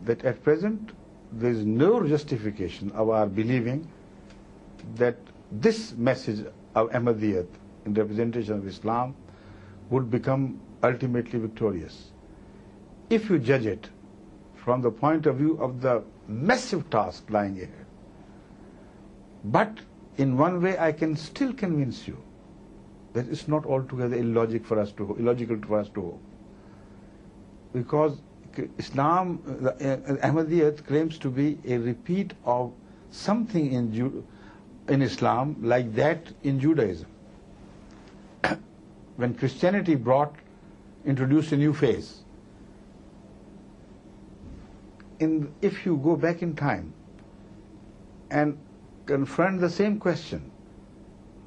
that at present there is no justification of our believing that this message of Ahmadiyyat in representation of Islam would become ultimately victorious. If you judge it from the point of view of the massive task lying ahead. But in one way I can still convince you that it's not altogether illogical for us to hope. Because Islam, Ahmadiyyat claims to be a repeat of something in Islam like that in Judaism. When Christianity introduced a new phase. If you go back in time and confront the same question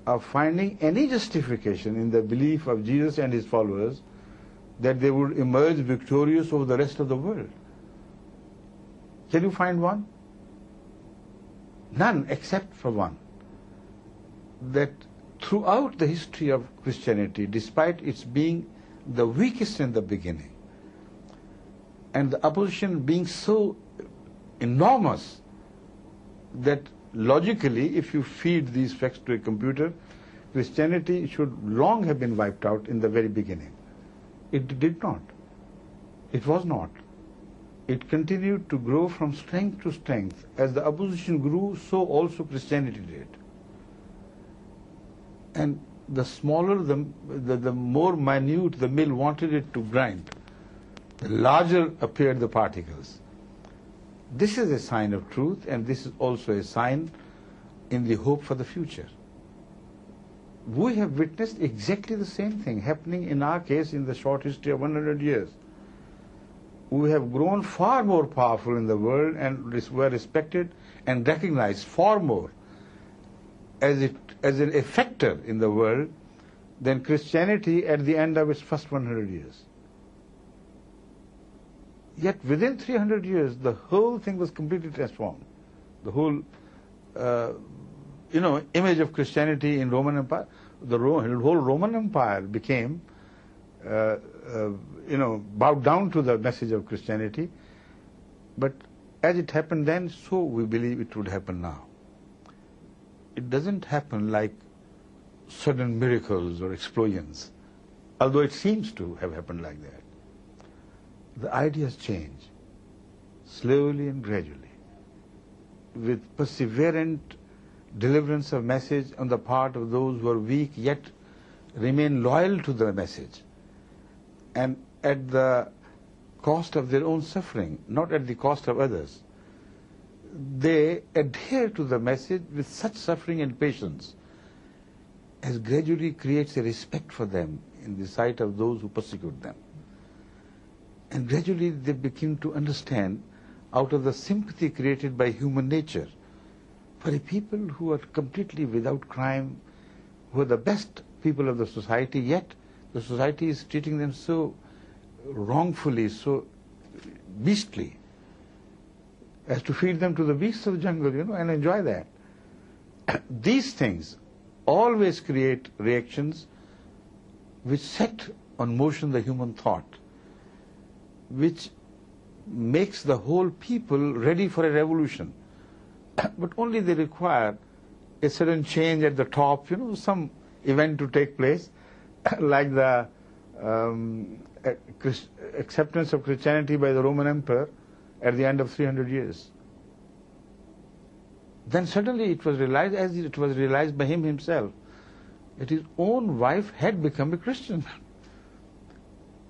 of finding any justification in the belief of Jesus and his followers that they would emerge victorious over the rest of the world, can you find one? None, except for one. That throughout the history of Christianity, despite its being the weakest in the beginning, and the opposition being so enormous that logically, if you feed these facts to a computer, Christianity should long have been wiped out in the very beginning. It did not. It was not. It continued to grow from strength to strength. As the opposition grew, so also Christianity did. And the smaller, the more minute the mill wanted it to grind, the larger appeared the particles. This is a sign of truth, and this is also a sign in the hope for the future. We have witnessed exactly the same thing happening in our case in the short history of 100 years. We have grown far more powerful in the world and were respected and recognized far more as an effector in the world than Christianity at the end of its first 100 years. Yet within 300 years, the whole thing was completely transformed. The whole, image of Christianity in Roman Empire, the whole Roman Empire became, bowed down to the message of Christianity. But as it happened then, so we believe it would happen now. It doesn't happen like sudden miracles or explosions, although it seems to have happened like that. The ideas change slowly and gradually, with perseverant deliverance of message on the part of those who are weak yet remain loyal to the message, and at the cost of their own suffering, not at the cost of others. They adhere to the message with such suffering and patience as gradually creates a respect for them in the sight of those who persecute them. And gradually they begin to understand, out of the sympathy created by human nature, for a people who are completely without crime, who are the best people of the society, yet the society is treating them so wrongfully, so beastly, as to feed them to the beasts of the jungle, and enjoy that. These things always create reactions which set on motion the human thought, which makes the whole people ready for a revolution. But only they require a certain change at the top, some event to take place, like the acceptance of Christianity by the Roman Emperor at the end of 300 years. Then suddenly it was realized, as it was realized by him himself, that his own wife had become a Christian.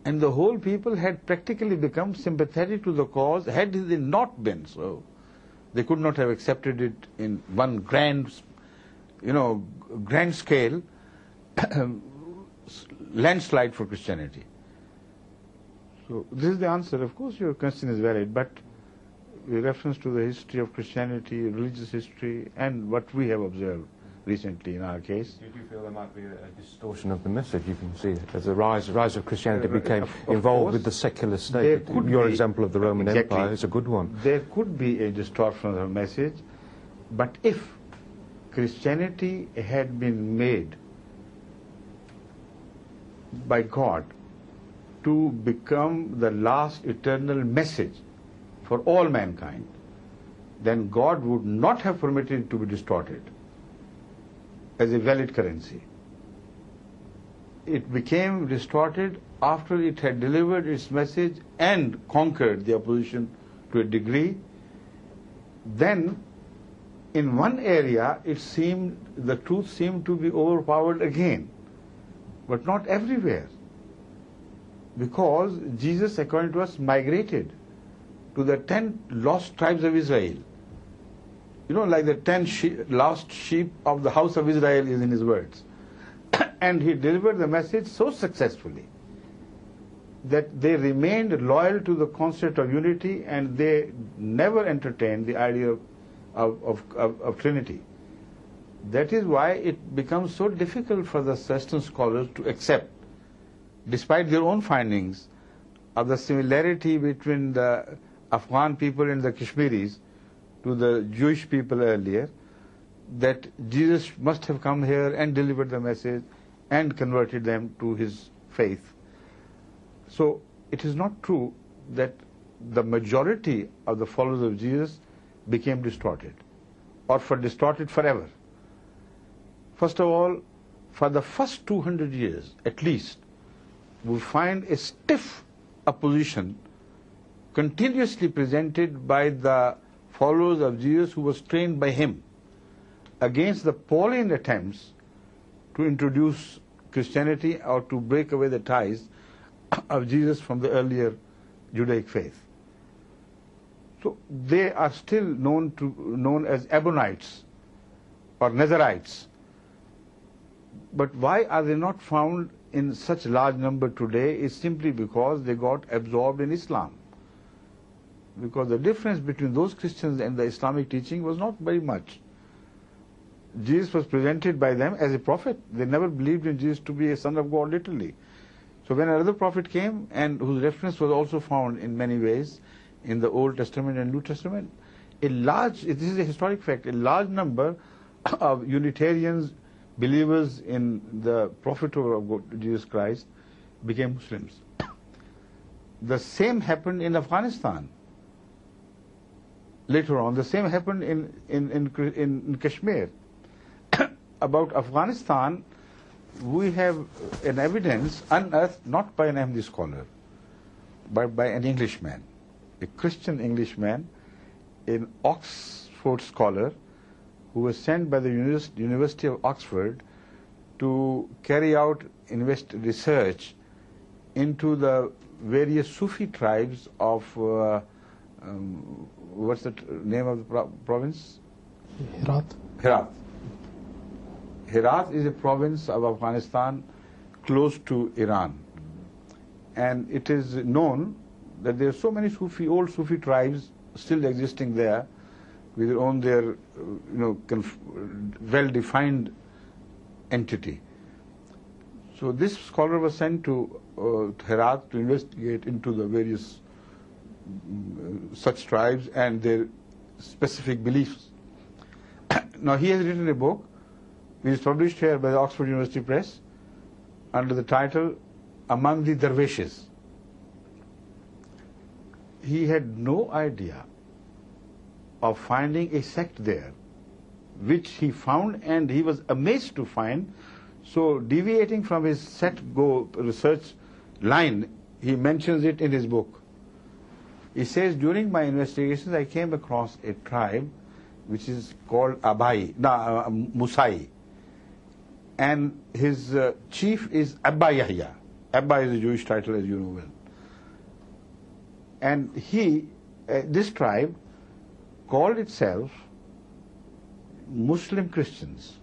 And the whole people had practically become sympathetic to the cause. Had they not been so, they could not have accepted it in one grand scale landslide for Christianity. So this is the answer. Of course your question is valid, but with reference to the history of Christianity, religious history, and what we have observed recently in our case. Do you feel there might be a distortion of the message? You can see it as the rise of Christianity became involved with the secular state. Your example of the Roman Empire is a good one. There could be a distortion of the message, but if Christianity had been made by God to become the last eternal message for all mankind, then God would not have permitted it to be distorted as a valid currency. It became distorted after it had delivered its message and conquered the opposition to a degree. Then, in one area, the truth seemed to be overpowered again, but not everywhere. Because Jesus, according to us, migrated to the 10 lost tribes of Israel. You know, like the 10 lost sheep of the house of Israel is in his words. And he delivered the message so successfully that they remained loyal to the concept of unity, and they never entertained the idea of Trinity. That is why it becomes so difficult for the Western scholars to accept, despite their own findings, of the similarity between the Afghan people and the Kashmiris to the Jewish people earlier, that Jesus must have come here and delivered the message and converted them to his faith. So it is not true that the majority of the followers of Jesus became distorted, or distorted forever. First of all, for the first 200 years at least, we find a stiff opposition continuously presented by the followers of Jesus who was trained by him against the Pauline attempts to introduce Christianity or to break away the ties of Jesus from the earlier Judaic faith. So they are still known as Ammonites or Nazarites. But why are they not found in such large number today is simply because they got absorbed in Islam. Because the difference between those Christians and the Islamic teaching was not very much. Jesus was presented by them as a prophet. They never believed in Jesus to be a son of God literally. So when another prophet came, and whose reference was also found in many ways in the Old Testament and New Testament, this is a historic fact, a large number of Unitarians, believers in the prophethood of God, Jesus Christ, became Muslims. The same happened in Afghanistan. Later on, the same happened in Kashmir. About Afghanistan, we have an evidence unearthed not by an Ahmadi scholar, but by an Englishman, a Christian Englishman, an Oxford scholar, who was sent by the University of Oxford to carry out research into the various Sufi tribes of, what's the name of the province? Herat. Herat is a province of Afghanistan close to Iran. And it is known that there are so many old Sufi tribes still existing there, with their well-defined entity. So this scholar was sent to Herat to investigate into the various such tribes and their specific beliefs. Now he has written a book which is published here by the Oxford University Press under the title Among the Dervishes. He had no idea of finding a sect there, which he found, and he was amazed to find. So deviating from his set-go research line, he mentions it in his book. He says, during my investigations, I came across a tribe which is called Musai. And his chief is Abba Yahya. Abba is a Jewish title, as you know well. And this tribe called itself Muslim Christians.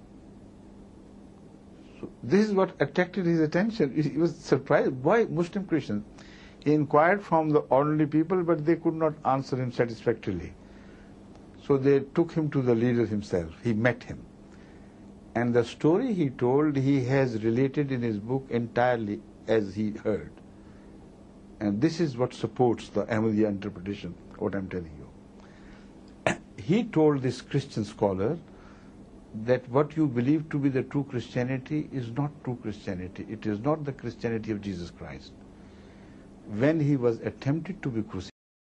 So this is what attracted his attention. He was surprised. Why Muslim Christians? He inquired from the ordinary people, but they could not answer him satisfactorily. So they took him to the leader himself. He met him. And the story he told, he has related in his book entirely as he heard. And this is what supports the Ahmadiyya interpretation, what I'm telling you. He told this Christian scholar that what you believe to be the true Christianity is not true Christianity. It is not the Christianity of Jesus Christ. When he was attempted to be crucified,